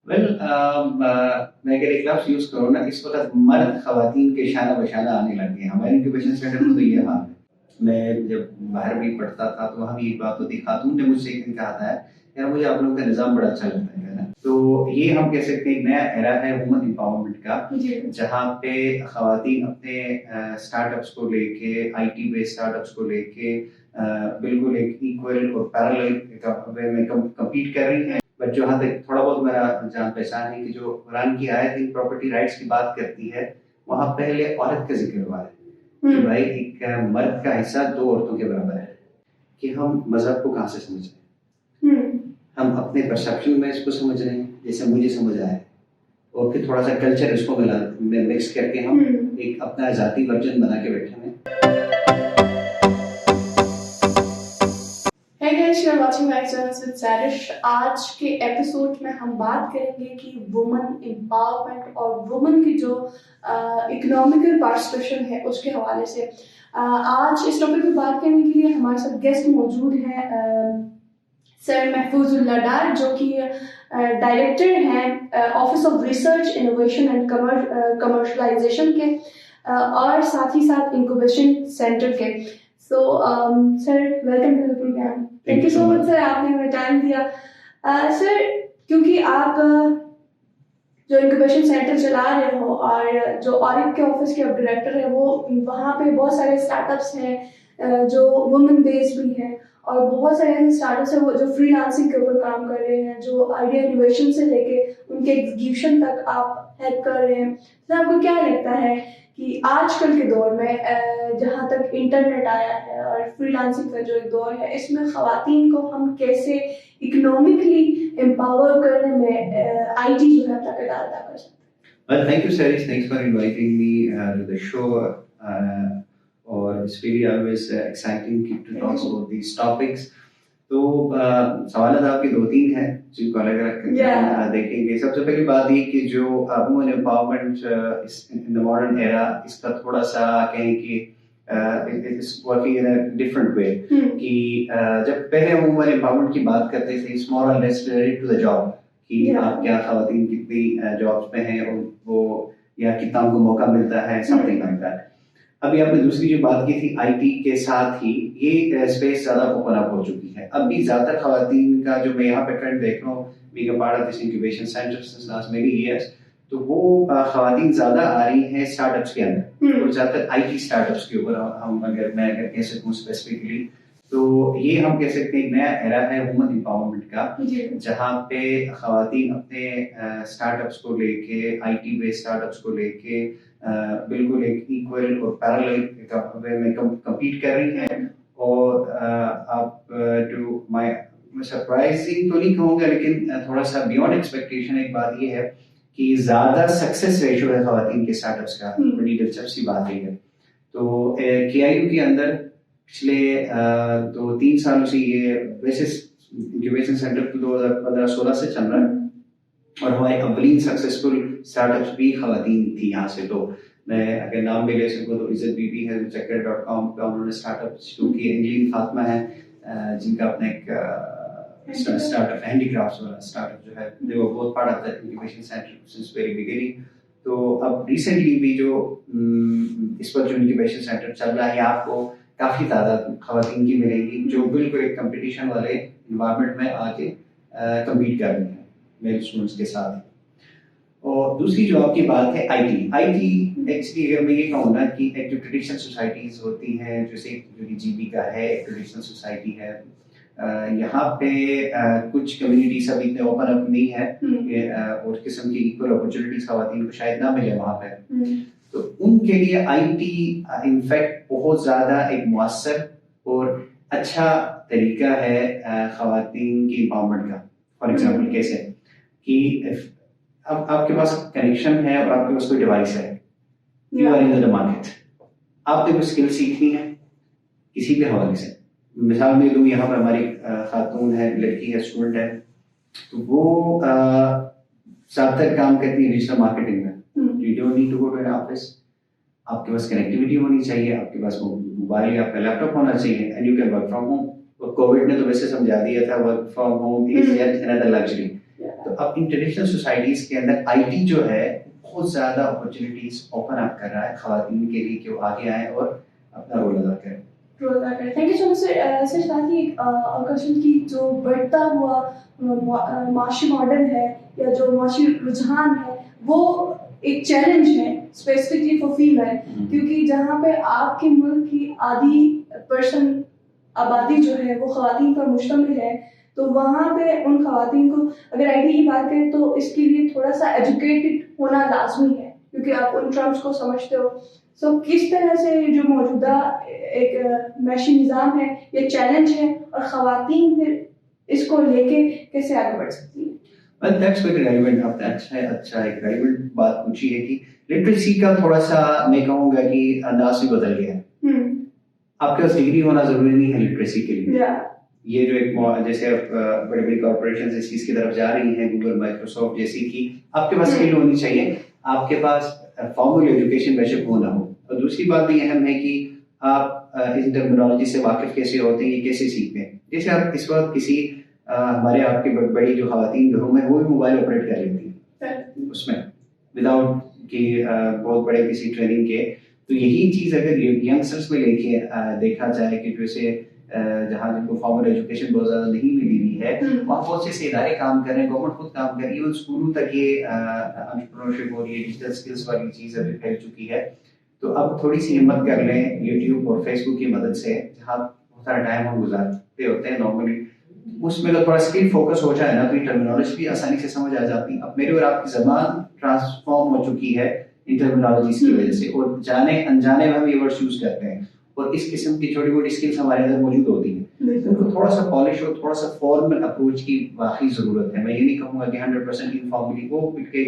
Well मैं अगर एक लफ्ज़ यूज़ करूँ ना, इस वक़्त मर्द ख़वातीन के शाना बशाना आने लगे हैं। हमारे इंक्यूबेशन सेंटर में तो ये हाल है। मैं जब बाहर भी पढ़ता था तो वहाँ भी एक बात होती, खातून ने मुझसे एक दिन कहा था, यार मुझे आप लोगों का निज़ाम बड़ा अच्छा लगता है ना। तो ये हम कह सकते हैं एक नया एरा है वुमन एम्पावरमेंट का, जहाँ पे ख़वातीन अपने स्टार्टअप्स को लेके, आईटी बेस्ड स्टार्टअप्स को लेके बिल्कुल एक इक्वल और पैरेलल वे में कम्पीट कर रही हैं। बट जहाँ तक थोड़ा बहुत मेरा जान पहचान है कि जो कुरान की आयत इन प्रॉपर्टी राइट्स की बात करती है, वहाँ पहले औरत का जिक्र हुआ है कि भाई एक मर्द का हिस्सा दो औरतों के बराबर है। कि हम मजहब को कहाँ से समझ रहे हैं, हम अपने परसेप्शन में इसको समझ रहे हैं जैसे मुझे समझ आया है, और फिर थोड़ा सा कल्चर इसको मिक्स करके हम एक अपना जाती वर्जन बना के बैठे हैं। Hey guys, you're watching my channel with Sarish। आज के एपिसोड में हम बात करेंगे कि वुमन एम्पावरमेंट और वुमन की जो इकोनॉमिकल पार्टिसिपेशन है उसके हवाले से। आज इस टॉपिक पे बात करने के लिए हमारे साथ गेस्ट मौजूद हैं सर महफूजुल्लाह डार, जो कि डायरेक्टर हैं office of research innovation and commercialisation के और साथ ही साथ इंक्यूबेशन सेंटर के। So sir, welcome to the programme. Thank you so much sir, आपने हमें टाइम दिया। सर, क्योंकि आप जो इंक्यूबेशन सेंटर चला रहे हो और जो ऑरिक के ऑफिस के डायरेक्टर है, वो वहाँ पे बहुत सारे स्टार्टअप्स हैं जो वुमेन बेस्ड भी हैं, और बहुत सारे ऐसे स्टार्टअप्स हैं वो जो फ्रीलांसिंग के ऊपर काम कर रहे हैं, जो आइडिया इनोवेशन से लेके उनके एग्जीक्यूशन तक आप हेल्प कर रहे हैं। तो आपको क्या लगता है कि आजकल के दौर में जहाँ तक इंटरनेट आया है और फ्रीलांसिंग का जो एक दौर है, इसमें ख़वातीन को हम कैसे इकोनॉमिकली एम्पावर करने में आईटी जो है अपना किरदार अदा कर सकते हैं? Well, thank you, Sarish. Thanks for inviting me to the show. Or it's really always exciting to talk about these topics. तो सवाल आपके दो तीन हैं जिनको अलग अलग करके देखेंगे। सबसे पहली बात ये कि जो women empowerment in the modern era, इसका थोड़ा सा कहें कि it is working in a different way. कि जब पहले वुमेन एम्पावरमेंट की बात करते थे, it's more or less related to the job, कि आप क्या खवातीन कितनी जॉब्स में हैं और वो या कितना उनको मौका मिलता है, समथिंग लाइक दैट। अभी आपने दूसरी जो बात की थी आईटी के साथ ही, ये स्पेस ज्यादा ओपन अप हो चुकी है। अभी ज्यादातर खवातीन का जो मैं यहाँ पे ट्रेंड देख रहा हूँ, being a part of this incubation centre since last many years, तो वो खवातीन ज्यादा आ रही हैं स्टार्टअप्स के अंदर, और ज्यादातर आईटी स्टार्टअप्स के ऊपर हम मैं अगर कह सकूँ स्पेसिफिकली। तो ये हम कह सकते हैं एक नया एरा है वुमेन एम्पावरमेंट का, जहाँ पे खवातीन अपने स्टार्टअप्स को लेके, आईटी बेस्ड स्टार्टअप्स को लेके बिल्कुल एक इक्वल और पैरेलल वे में कम्पीट कर रही हैं। और आप टू माय सरप्राइजिंग तो नहीं कहूँगा, लेकिन थोड़ा सा बियॉन्ड एक्सपेक्टेशन एक बात ये है कि ज्यादा सक्सेस रेशियो है खवातीन के स्टार्टअप्स का। बड़ी दिलचस्प सी बात है। तो केआईयू के अंदर पिछले 2-3 सालों से ये वैसे इंक्यूबेशन सेंटर 2015-16 से चल रहा है, और हमारे अव्वलीन सक्सेसफुल स्टार्टअप्स भी खवातीन थी यहाँ से। तो मैं अगर नाम भी ले सकूँ तो इज्जत बीबी है, checker.com का उन्होंने स्टार्टअप, क्योंकि एंजलिन फातिमा है जिनका अपना एक स्टार्टअप हैंडीक्राफ्ट्स वाला स्टार्टअप जो है, they were both part of that incubation centre since very beginning. तो अब रिसेंटली भी जो इस पर जो इंक्यूबेशन सेंटर चल रहा है, आपको काफ़ी तादाद खवातीन की मिलेगी जो बिल्कुल एक कंपटीशन वाले इन्वायरमेंट में आके कम्पीट कर रही हैं मेरे स्टूडेंट्स के साथ। और दूसरी जो आपकी बात है आईटी एक्चुअली अगर मैं ये कहूँ ना कि एक जो ट्रेडिशनल सोसाइटीज होती हैं, जैसे जो कि जीबी का है एक ट्रेडिशनल सोसाइटी है, यहाँ पे कुछ कम्युनिटीज अभी इतने ओपन अप नहीं है और किस्म की इक्वल अपॉर्चुनिटीज खवातीन को शायद ना मिले वहाँ पे। तो उनके लिए आईटी इनफैक्ट बहुत ज़्यादा एक मुअस्सर और अच्छा तरीका है खवातीन की एम्पावरमेंट का। फॉर एग्जाम्पल कैसे कि अब आपके पास कनेक्शन है और आपके पास कोई डिवाइस है, you are in the market, आपने कोई स्किल सीखनी है किसी भी हवाले से। मिसाल में दूँ, यहाँ पर हमारी खातून है, लड़की है, स्टूडेंट है, तो वो ज़्यादातर काम करती है डिजिटल मार्केटिंग में। You don't need to go to an office, आपके पास कनेक्टिविटी होनी चाहिए, आपके पास मोबाइल या आपका लैपटॉप होना चाहिए, and you can work from home. और कोविड ने तो वैसे समझा दिया था work from home is yet another luxury. तो अब इन ट्रेडिशनल सोसाइटीज के अंदर आईटी जो है बहुत ज़्यादा अपॉर्चुनिटीज ओपन अप कर रहा है खवातीन के लिए कि वो आगे आए और अपना रोल अदा करें। Thank you so much sir. Sir साथ ही और क्वेश्चन की जो बढ़ता हुआ माशी मॉडल है या जो माशी रुझान है वो एक चैलेंज है स्पेसिफिकली फॉर फीमेल, क्योंकि जहाँ पे आपके मुल्क की आधी परसेंट आबादी जो है वो ख़वातीन पर मुश्तमिल है, तो वहाँ पे उन ख़वातीन को अगर आईटी की बात करें तो इसके लिए थोड़ा सा एजुकेटेड होना लाजमी है, क्योंकि आप उन टर्म्स को समझते हो। सो किस तरह से जो मौजूदा एक मैशी निज़ाम है ये चैलेंज है और ख़वातीन फिर इसको लेके कैसे आगे बढ़ सकती हैं? Well, that's very relevant. आपने अच्छा एक relevant बात पूछी है कि लिटरेसी का थोड़ा सा मैं कहूँगा कि अंदाज भी बदल गया है। आपके पास डिग्री होना जरूरी नहीं है लिटरेसी के लिए। ये जो एक जैसे अब बड़ी बड़ी कॉर्पोरेशन इस चीज की तरफ जा रही हैं, गूगल, माइक्रोसॉफ्ट जैसी की, आपके पास स्किल होनी चाहिए, आपके पास फॉर्मल एजुकेशन बेशक हो ना हो। और दूसरी बात भी अहम है कि आप इस टर्मिनोलॉजी से वाकिफ कैसे होते हैं, ये कैसे सीखते हैं। जैसे आप इस वक्त किसी हमारे आपकी बड़ी जो खवातीन घरों में वो भी मोबाइल ऑपरेट कर लेती है उसमें विदाउट कि बहुत बड़े किसी ट्रेनिंग के। तो यही चीज अगर यंगस्टर्स में लेके देखा जाए कि जैसे जहाँ जिनको फॉर्मल एजुकेशन बहुत ज्यादा नहीं मिली हुई है, वहाँ बहुत से इदारे काम कर रहे हैं, गवर्नमेंट खुद काम कर रही है, इवन स्कूलों तक ये एंटरप्रेन्योरशिप हो रही है, डिजिटल स्किल्स वाली चीज अभी फैल चुकी है। तो अब थोड़ी सी हिम्मत कर लें यूट्यूब और फेसबुक की मदद से, जहाँ बहुत सारा टाइम हम गुजारते होते हैं नॉर्मली, उसमें अगर थोड़ा स्किल फोकस हो जाए ना तो ये टर्मिनोलॉजी भी आसानी से समझ आ जाती है। अब मेरी और आपकी जबान ट्रांसफॉर्म हो चुकी है इन टर्मिनोलॉजीज की वजह से, और जाने अनजाने में हम ये वर्ड्स यूज करते हैं, और इस किस्म की छोटी मोटी स्किल्स हमारे अंदर मौजूद होती हैं। तो उनको थोड़ा सा पॉलिश और थोड़ा सा फॉर्मल अप्रोच की वाकई जरूरत है। मैं ये नहीं कहूँगा कि 100% इनफॉर्मली वो के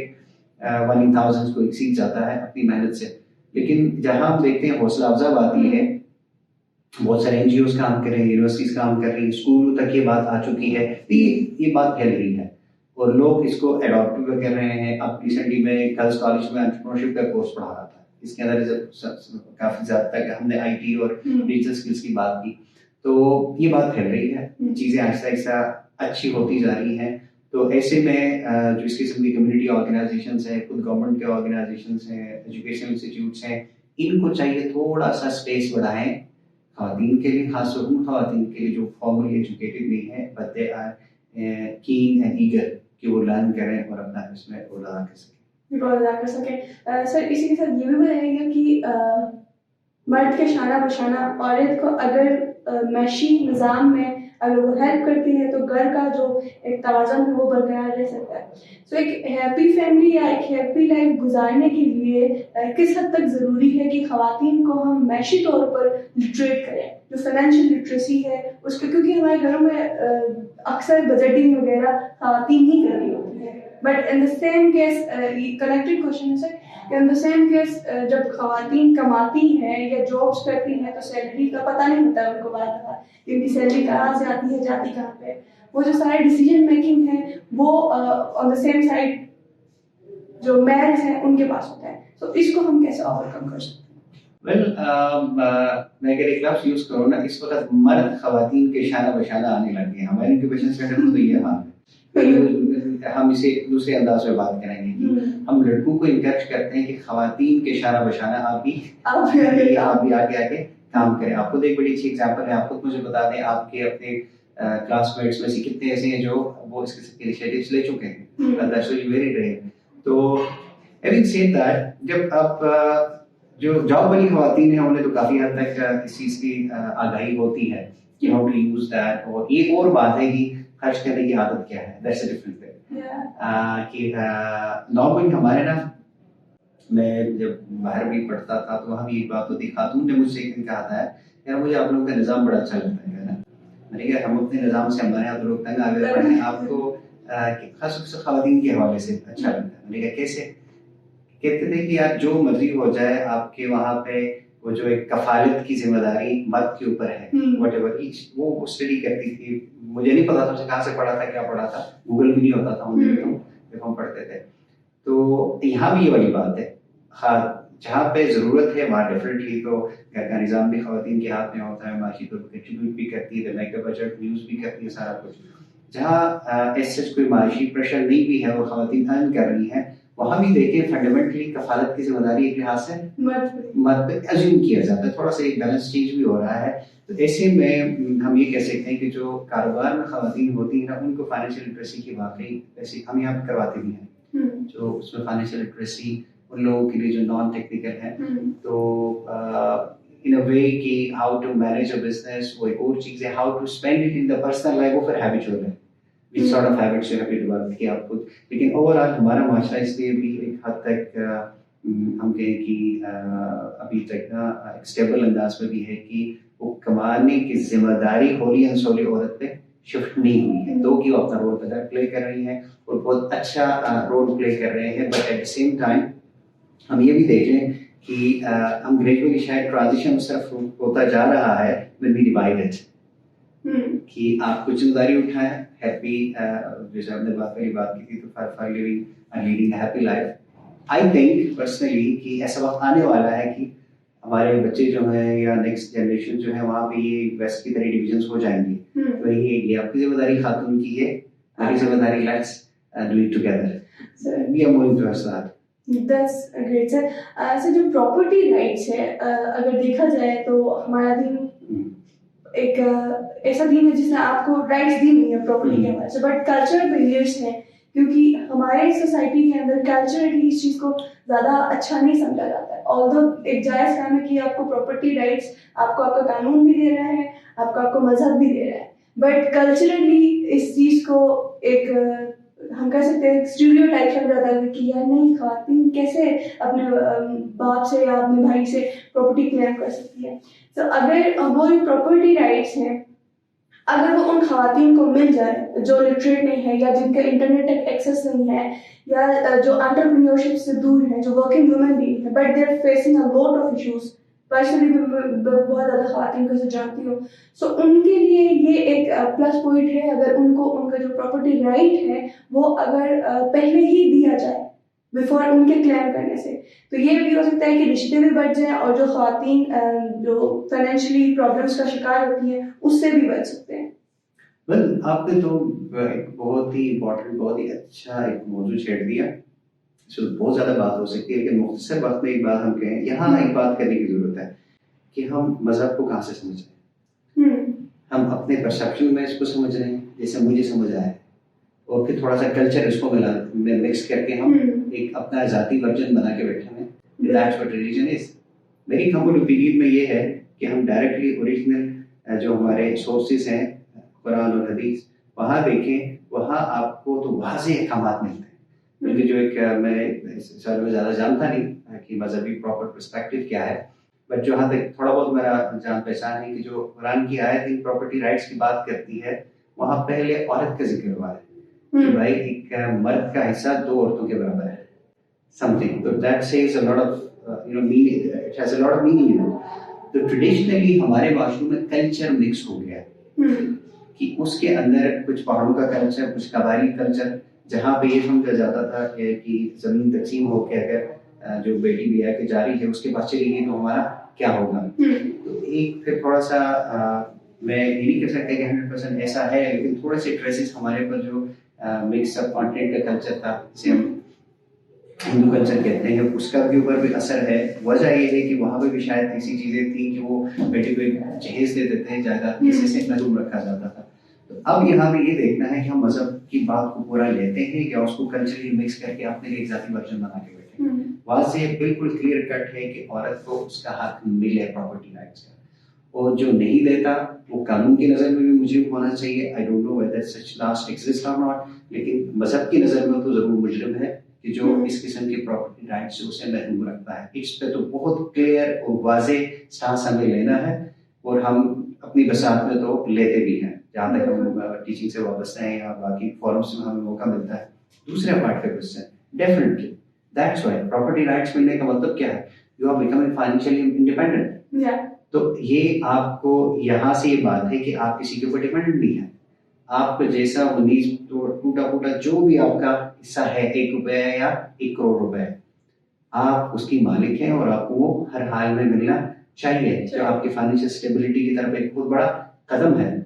1,000 को एक्सीड जाता है अपनी मेहनत से, लेकिन जहाँ हम देखते हैं हौसला अफजा आती है, बहुत सारे एनजीओ काम कर रहे हैं, यूनिवर्सिटीज काम कर रही हैं, स्कूलों तक ये बात आ चुकी है, ये बात फैल रही है और लोग इसको अडॉप्ट भी कर रहे हैं। अब रिसेंटली मैं गर्ल्स कॉलेज में एंटरप्रेन्योरशिप का कोर्स पढ़ा रहा था, इसके अंदर काफी ज्यादा तक हमने आईटी और डिजिटल स्किल्स की बात की, तो ये बात फैल रही है, चीजें आहिस्ता आहिस्ता अच्छी होती जा रही हैं। तो ऐसे में जो इस किस्म की कम्युनिटी ऑर्गेनाइजेशंस हैं, खुद गवर्नमेंट के ऑर्गेनाइजेशंस हैं, एजुकेशनल इंस्टीट्यूट्स हैं, इनको चाहिए थोड़ा सा स्पेस बढ़ाएं खवातीन के लिए, खासतौर उन खवातीन के लिए जो फॉर्मली एजुकेटेड नहीं है, but they are keen and eager कि वो लर्न करें और अपना इसमें रोल अदा कर सकें। सर इसी के साथ ये भी बताइएगा कि मर्द के शाना बशाना औरत को अगर मैशी निज़ाम में अगर वो हेल्प करती है तो घर का जो एक तवाज़ुन है वो बरकरार रह सकता है। सो एक हैप्पी फैमिली या एक हैप्पी लाइफ गुजारने के लिए किस हद तक ज़रूरी है कि ख़वातीन को हम मैशी तौर पर लिटरेट करें, जो फाइनेंशियल लिटरेसी है उसके, क्योंकि हमारे घरों में अक्सर बजटिंग वगैरह ख़वातीन ही कर रही होती है। But in the same case, connected question है sir, in the same case जब खवातीन कमाती हैं या जॉब्स करती हैं तो सैलरी का पता नहीं होता है उनको, बात कि उनकी सैलरी कहाँ से आती है, जाती कहाँ पे, वो जो सारे डिसीजन मेकिंग है वो ऑन द सेम साइड जो मेल्स हैं उनके पास होता है। तो इसको हम कैसे ओवरकम कर सकते हैं? मैं अगर एक लफ्ज़ यूज करूँ ना, इस वक्त मर्द खवातीन के शाना बशाना आने लग गए हैं। हमारे इंक्यूबेशन सेंटर में तो ये हाल है। हम इसे दूसरे अंदाज में बात करेंगे कि हम लड़कों को इंकरेज करते हैं कि खवातीन के शाना बशाना आप भी आगे काम करें। आप खुद एक बड़ी अच्छी एग्जांपल है, आप खुद मुझे बता दें आपके अपने क्लासमेट्स में से कितने ऐसे हैं जो वो इस किस्म के इनिशिएटिव्स ले चुके हैं। That's very rare. तो हैविंग सेड दैट, जब आप जो जॉब वाली खवातीन हैं उन्हें तो काफी हद तक इस चीज की आगाही होती है कि हाउ टू यूज दैट, और एक और बात है कि खर्च करने की आदत क्या है, दैट्स अ डिफरेंट थिंग। कि नॉर्मली हमारे ना, मैं जब बाहर भी पढ़ता था तो वहाँ भी एक बात होती, खातून ने मुझसे एक दिन कहा था, यार मुझे आप लोगों का निज़ाम बड़ा अच्छा लगता है ना। मैंने कहा हम अपने निज़ाम से, हमारे यहाँ तो लोग तंग आ गए पढ़ने, आपको खास खवातीन के हवाले से अच्छा लगता है। मैंने कहा कैसे? कहते थे कि यार जो मर्जी हो जाए आपके वहाँ पे वो जो एक कफालत की जिम्मेदारी मर्द के ऊपर है, व्हाटएवर ईच, वो स्टडी करती थी। मुझे नहीं पता था उसे कहाँ से पढ़ा था, क्या पढ़ा था, गूगल भी नहीं होता था उन दिनों जब हम पढ़ते थे। तो यहाँ भी ये वाली बात है, हाँ जहाँ पे जरूरत है वहाँ डेफिनेटली तो घर का निज़ाम भी खवातीन के हाथ में होता है, माशी तो कंट्रीब्यूट भी करती है, मेक द बजट, यूज भी करती है सारा कुछ। जहाँ ऐसे कोई माशी प्रेशर नहीं भी है और ख़वातीन अर्न कर रही हैं, वहाँ भी देखें फंडामेंटली कफालत की जिम्मेदारी एक लिहाज से मर्द पे अज्यूम किया जाता है, थोड़ा सा एक बैलेंस चेंज भी हो रहा है। तो ऐसे में हम ये कह सकते हैं कि जो कारोबार में ख़वातीन होती हैं ना, उनको फाइनेंशियल लिटरेसी की वाकई ऐसी हम यहाँ करवाते भी हैं, जो उसमें फाइनेंशियल लिटरेसी उन लोगों के लिए जो नॉन टेक्निकल है, तो इन अ वे कि how to manage a business, वो एक और चीज़ है how to spend it in the personal life, वो फिर हैबिचुअल है, which sort of habits you have develop किया आप खुद। लेकिन ओवरऑल हमारा माशरा इसलिए भी एक हद तक हम कहें कि अभी तक ना एक स्टेबल अंदाज में भी है कि वो कमाने की जिम्मेदारी होली अनसोली औरत पे शिफ्ट नहीं हुई है, दो कि वो अपना रोल प्ले कर रही हैं और बहुत अच्छा रोल प्ले कर रहे हैं। But at the same time हम ये भी देख लें कि हम ग्रेजुअली शायद ट्रांजिशन उस तरफ होता जा रहा है व्हेन वी डिवाइड इट, कि आप कुछ जिम्मेदारी उठाएं, हैप्पी जैसे हमने पहली बात की थी, तो for living and leading a happy life. I think personally कि ऐसा वक्त आने वाला है कि हमारे बच्चे जो हैं या नेक्स्ट जनरेशन जो है वहाँ पे ये वेस्ट की तरह डिविजन्स हो जाएंगे। तो ये आपकी जिम्मेदारी खातून की है, मेरी जिम्मेदारी let's do it together. We are moving towards that. That's great sir. Sir जो प्रॉपर्टी राइट्स है, अगर देखा जाए तो हमारा दिन एक ऐसा दिन है जिसने आपको राइट्स दी हुई है प्रॉपर्टी के हवाले से, बट कल्चरल बैरियर्स हैं, क्योंकि हमारे सोसाइटी के अंदर कल्चरली इस चीज़ को ज़्यादा अच्छा नहीं समझा जाता है। ऑल्दो एक जायज़ काम है कि आपको प्रॉपर्टी राइट्स आपको आपका कानून भी दे रहा है, आपको मजहब भी दे रहा है, बट कल्चरली इस चीज़ को एक हम कह सकते हैं स्टीरियोटाइप समझा जाता है कि यार नहीं, खातून कैसे अपने बाप से या अपने भाई से प्रॉपर्टी क्लेम कर सकती है। तो अगर वो प्रॉपर्टी राइट्स हैं, अगर वो उन खवातीन को मिल जाए जो लिटरेट नहीं है या जिनका इंटरनेट तक एक्सेस नहीं है या जो एंटरप्रेन्योरशिप से दूर है, जो वर्किंग वुमेन भी है, but they are facing a lot of issues. Personally बहुत ज़्यादा खवातीन को जानती हो, सो उनके लिए ये एक प्लस पॉइंट है अगर उनको उनका जो प्रॉपर्टी राइट है वो अगर पहले ही दिया जाए बिफोर उनके क्लेम करने से, तो ये भी हो सकता है कि रिश्ते भी बढ़ जाए और जो खवातीन जो फाइनेंशियली प्रॉब्लम्स का शिकार होती हैं उससे भी बच सकते हैं। वेल, आपने तो एक बहुत ही इम्पोर्टेंट, बहुत ही अच्छा एक मौजूद छेड़ दिया, इसमें बहुत ज़्यादा बात हो सकती है, लेकिन मुख्तसर वक्त में एक बात हम कहें, यहाँ एक बात करने की ज़रूरत है कि हम मज़हब को कहाँ से समझ रहे हैं। हम अपने परसेप्शन में इसको समझ रहे हैं जैसे मुझे समझ आया है, और फिर थोड़ा सा कल्चर इसको मिक्स करके हम एक अपना ज़ाती वर्जन बना के बैठे हैं। That's what religion is. मेरी हम्बल ओपिनियन में ये है कि हम डायरेक्टली ओरिजिनल जो हमारे सोर्सेज हैं कुरान और हदीस, वहाँ देखें, वहाँ आपको तो वाज़ेह अहकामात मिलते हैं। क्योंकि जो एक मैं इस बारे में ज़्यादा जानता नहीं कि मजहबी प्रॉपर पर्सपेक्टिव क्या है, बट जो यहाँ तक थोड़ा बहुत मेरा जान पहचान है कि जो कुरान की आयत इन प्रॉपर्टी राइट्स की बात करती है, वहाँ पहले औरत का जिक्र हुआ है कि भाई एक मर्द का हिस्सा दो औरतों के बराबर है, समथिंग, तो that says a lot of meaning, it has a lot of meaning in it. तो ट्रेडिशनली हमारे माशरे में कल्चर मिक्स हो गया कि उसके अंदर कुछ पहाड़ों का कल्चर, कुछ कबायली कल्चर, जहाँ पे ये समझा जाता था कि ज़मीन तकसीम होकर अगर जो बेटी भी है कि जारी है उसके पास चली गई तो हमारा क्या होगा। तो एक फिर थोड़ा सा मैं ये नहीं कह सकता कि 100% ऐसा है, लेकिन थोड़े से ट्रेसेस हमारे पर जो मिक्स सब कॉन्टिनेंट का कल्चर था, जिसे हम हिंदू कल्चर कहते हैं, उसका भी ऊपर भी असर है। वजह ये है कि वहाँ पे भी शायद ऐसी चीज़ें थी कि वो बेटे को एक जहेज दे देते हैं, जायदाद किसी से महरूम रखा जाता था। तो अब यहाँ पे ये देखना है कि हम मजहब की बात को पूरा लेते हैं या उसको कल्चरली मिक्स करके अपने लिए जाती वर्जन बना के बैठे। वहाँ से बिल्कुल क्लियर कट है कि औरत को उसका हक मिले प्रॉपर्टी राइट्स का, और जो नहीं देता वो कानून की नज़र में भी मुजरिम होना चाहिए। I don't know whether such last exist और नॉट, लेकिन मजहब की नज़र में तो ज़रूर मुजरिम है कि जो इस किस्म की प्रॉपर्टी राइट से उसे महरूम रखता है। इस पे तो बहुत क्लियर और वाज़ेह स्टांस हमें लेना है, और हम अपनी बसात में तो लेते भी हैं जहाँ तक हम टीचिंग से वाबस्ता हैं या बाकी फॉरम्स में हमें मौका मिलता है। दूसरे पार्ट का question, definitely that's why property rights मिलने का मतलब क्या है, you are becoming financially independent. तो ये आपको यहाँ से ये बात है कि आप किसी के ऊपर डिपेंडेंट नहीं है। आप जैसा 19 टूटा फूटा जो भी आपका हिस्सा है, 1 रुपए है या 1 करोड़ रुपए, आप उसकी मालिक हैं और आपको वो हर हाल में मिलना चाहिए, जो आपकी फाइनेंशियल स्टेबिलिटी की तरफ एक बहुत बड़ा कदम है।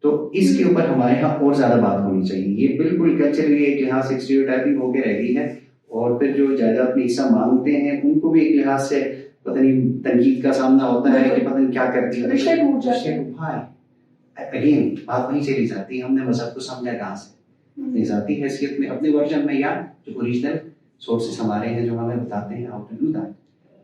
तो इसके ऊपर हमारे यहाँ और ज़्यादा बात होनी चाहिए। ये बिल्कुल कल्चरली एक लिहाज से स्टीरियोटाइपिंग होकर रह गई है, और फिर जो जायदाद में हिस्सा मांगते हैं उनको भी एक लिहाज से पता नहीं तनकीद का सामना होता है कि पता नहीं क्या करती है, रिश्ते टूट जाते हैं। भाई अगेन बात वहीं चली जाती है, हमने मजहब को समझा कहाँ से, अपनी ज़ाती हैसियत में, अपने वर्जन में, या जो ओरिजिनल सोर्सेस हमारे हैं जो हमें बताते हैं how to do that.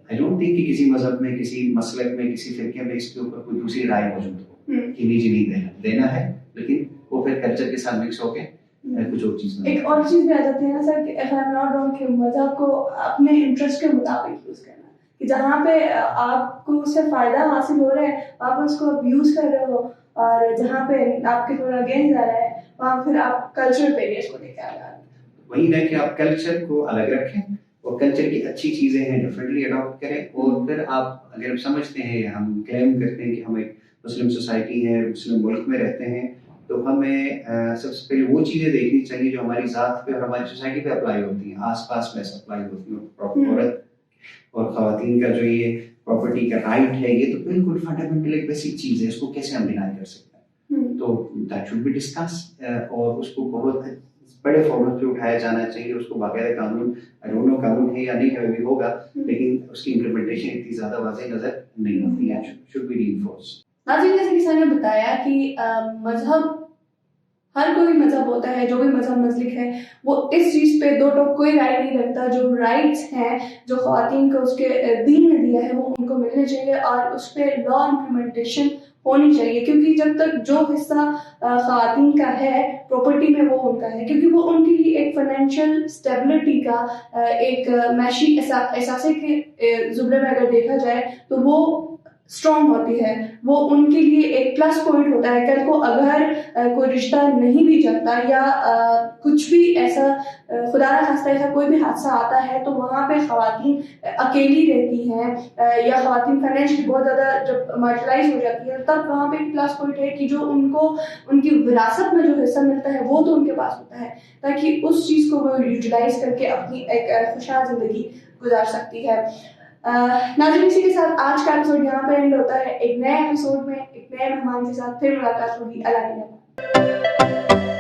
I don't think कि किसी मजहब में, किसी मसलक में, किसी फिरके में इसके ऊपर कोई दूसरी राय मौजूद हो कि निजी नहीं देना है, लेकिन वो फिर कल्चर के साथ मिक्स होके कुछ और चीज एक और चीज भी आ जाती है ना सर कि if I am not wrong कि मजहब को अपने इंटरेस्ट के मुताबिक यूज करना, कि जहाँ पे आपको उससे फायदा हासिल हो रहा है वहाँ पर उसको आप यूज कर रहे हो, और जहाँ पे आपके थोड़ा अगेंस्ट जा रहा है वहाँ फिर आप कल्चरल बैरियर्स को लेकर आ रहे हो। वही है कि आप कल्चर को अलग रखें और कल्चर की अच्छी चीजें हैं डेफिनेटली अडॉप्ट करें, और फिर आप अगर समझते हैं, हम क्लेम करते हैं कि हम एक मुस्लिम सोसाइटी है, मुस्लिम मुल्क में रहते हैं, तो हमें सबसे पहले वो चीज़ें देखनी चाहिए जो हमारी ज़ात पे और हमारी सोसाइटी पे अप्लाई होती हैं, आसपास में अप्लाई होती हैं। औरत और ख़वातीन का जो ये प्रॉपर्टी का राइट है, ये तो बिल्कुल फंडामेंटल एक बेसिक चीज़ है, इसको कैसे हम डिनाई कर सकते हैं। तो दैट शुड बी डिस्कस, और उसको बहुत बड़े फॉर्मेट पे उठाया जाना चाहिए, उसको बाकायदा कानून, आई डोंट नो कानून है या नहीं है, भी होगा, लेकिन उसकी इम्प्लीमेंटेशन इतनी ज़्यादा वाज़ेह नज़र नहीं आती है, शुड बी रीइंफोर्स्ड। नाज़रीन, जैसे कि सर ने बताया कि मजहब, हर कोई मजहब होता है, जो भी मजहब मजलिक है वो इस चीज़ पे दो टोक कोई राय नहीं रखता, जो राइट्स हैं जो ख़वातीन को उसके दीन में दिया है वो उनको मिलने चाहिए, और उस पर लॉ इम्प्लीमेंटेशन होनी चाहिए, क्योंकि जब तक जो हिस्सा ख़वातीन का है प्रॉपर्टी में वो उनका है, क्योंकि वो उनके लिए एक फाइनेंशियल स्टेबिलिटी का एक मैशी एहसास के ज़ुमरे में अगर देखा जाए तो वो स्ट्रॉन्ग होती है, वो उनके लिए एक प्लस पॉइंट होता है। कल को अगर कोई रिश्ता नहीं भी चलता या कुछ भी ऐसा खुदा ना खास्ता ऐसा कोई भी हादसा आता है तो वहाँ पे ख़वातीन अकेली रहती हैं, या ख़वातीन फाइनेंशियली बहुत ज़्यादा जब मार्जिनलाइज हो जाती है, तब वहाँ पे एक प्लस पॉइंट है कि जो उनको उनकी विरासत में जो हिस्सा मिलता है वो तो उनके पास होता है, ताकि उस चीज़ को वो यूटिलाइज करके अपनी एक खुशहाल ज़िंदगी गुजार सकती है। नाज़रीन, इसी के साथ आज का एपिसोड यहाँ पर एंड होता है। एक नए एपिसोड में एक नए मेहमान के साथ फिर मुलाकात होगी। अल्लाह के हवाले।